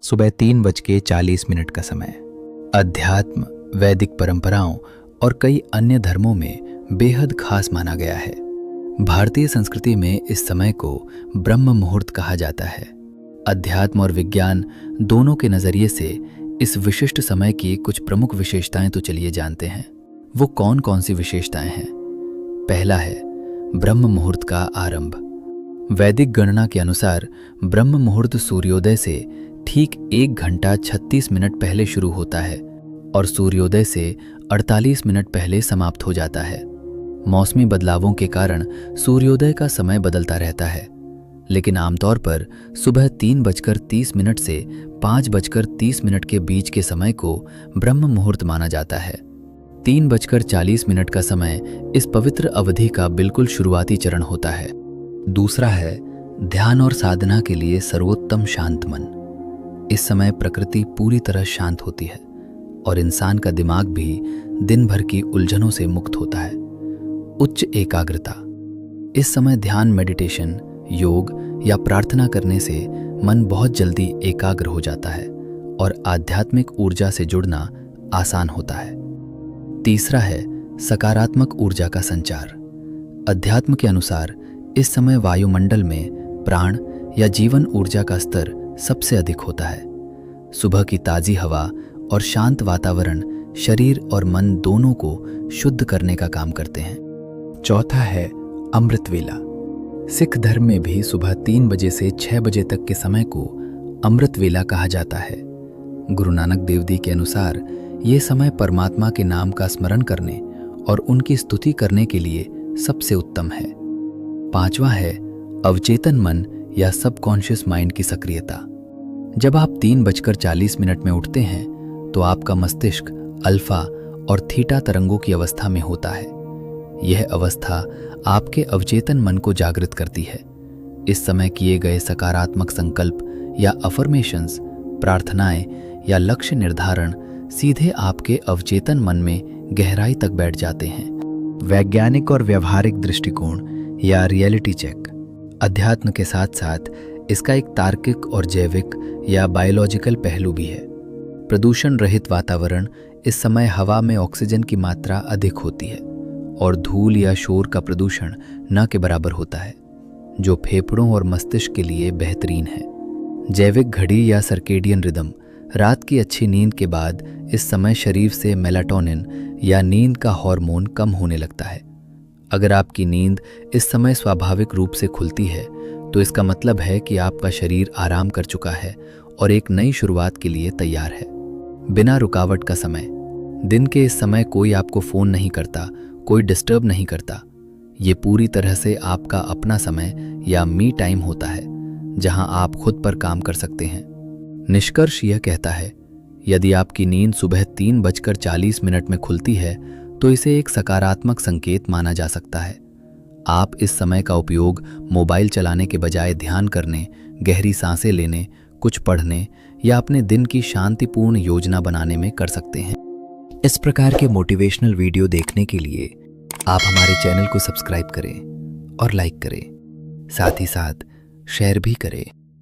सुबह 3:40 का समय। अध्यात्म, वैदिक परंपराओं और कई अन्य धर्मों में बेहद खास माना गया है। भारतीय संस्कृति में इस समय को ब्रह्म मुहूर्त कहा जाता है। अध्यात्म और विज्ञान दोनों के नजरिए से इस विशिष्ट समय की कुछ प्रमुख विशेषताएं तो चलिए जानते हैं। वो कौन कौन सी विशेषताएं हैं? पहला है ब्रह्म मुहूर्त का आरंभ। वैदिक गणना के अनुसार ब्रह्म मुहूर्त सूर्योदय से ठीक 1 घंटा 36 मिनट पहले शुरू होता है और सूर्योदय से 48 मिनट पहले समाप्त हो जाता है। मौसमी बदलावों के कारण सूर्योदय का समय बदलता रहता है, लेकिन आमतौर पर सुबह 3:30 से 5:30 के बीच के समय को ब्रह्म मुहूर्त माना जाता है। 3:40 का समय इस पवित्र अवधि का बिल्कुल शुरुआती चरण होता है। दूसरा है ध्यान और साधना के लिए सर्वोत्तम शांत मन। इस समय प्रकृति पूरी तरह शांत होती है और इंसान का दिमाग भी दिन भर की उलझनों से मुक्त होता है। उच्च एकाग्रता। इस समय ध्यान, मेडिटेशन, योग या प्रार्थना करने से मन बहुत जल्दी एकाग्र हो जाता है और आध्यात्मिक ऊर्जा से जुड़ना आसान होता है। तीसरा है सकारात्मक ऊर्जा का संचार। अध्यात्म के अनुसार इस समय वायुमंडल में प्राण या जीवन ऊर्जा का स्तर सबसे अधिक होता है। सुबह की ताज़ी हवा और शांत वातावरण शरीर और मन दोनों को शुद्ध करने का काम करते हैं। चौथा है अमृत वेला। सिख धर्म में भी सुबह 3 बजे से 6 बजे तक के समय को अमृत वेला कहा जाता है। गुरु नानक देव जी के अनुसार ये समय परमात्मा के नाम का स्मरण करने और उनकी स्तुति करने के लिए सबसे उत्तम है। पांचवा है अवचेतन मन या सबकॉन्शियस माइंड की सक्रियता। जब आप 3:40 में उठते हैं तो आपका मस्तिष्क अल्फा और थीटा तरंगों की अवस्था में होता है। यह अवस्था आपके अवचेतन मन को जागृत करती है। इस समय किए गए सकारात्मक संकल्प या अफर्मेशंस, प्रार्थनाएं या लक्ष्य निर्धारण सीधे आपके अवचेतन मन में गहराई तक बैठ जाते हैं। वैज्ञानिक और व्यवहारिक दृष्टिकोण या रियलिटी चेक। अध्यात्म के साथ साथ इसका एक तार्किक और जैविक या बायोलॉजिकल पहलू भी है। प्रदूषण रहित वातावरण। इस समय हवा में ऑक्सीजन की मात्रा अधिक होती है और धूल या शोर का प्रदूषण न के बराबर होता है, जो फेफड़ों और मस्तिष्क के लिए बेहतरीन है। जैविक घड़ी या सर्केडियन रिदम। रात की अच्छी नींद के बाद इस समय शरीर से मेलाटोनिन या नींद का हार्मोन कम होने लगता है। अगर आपकी नींद इस समय स्वाभाविक रूप से खुलती है तो इसका मतलब है कि आपका शरीर आराम कर चुका है और एक नई शुरुआत के लिए तैयार है। बिना रुकावट का समय। दिन के इस समय कोई आपको फोन नहीं करता, कोई डिस्टर्ब नहीं करता। ये पूरी तरह से आपका अपना समय या मी टाइम होता है, जहां आप खुद पर काम कर सकते हैं। निष्कर्ष यह कहता है, यदि आपकी नींद सुबह 3:40 में खुलती है तो इसे एक सकारात्मक संकेत माना जा सकता है। आप इस समय का उपयोग मोबाइल चलाने के बजाय ध्यान करने, गहरी सांसें लेने, कुछ पढ़ने या अपने दिन की शांतिपूर्ण योजना बनाने में कर सकते हैं। इस प्रकार के मोटिवेशनल वीडियो देखने के लिए आप हमारे चैनल को सब्सक्राइब करें और लाइक करें, साथ ही साथ शेयर भी करें।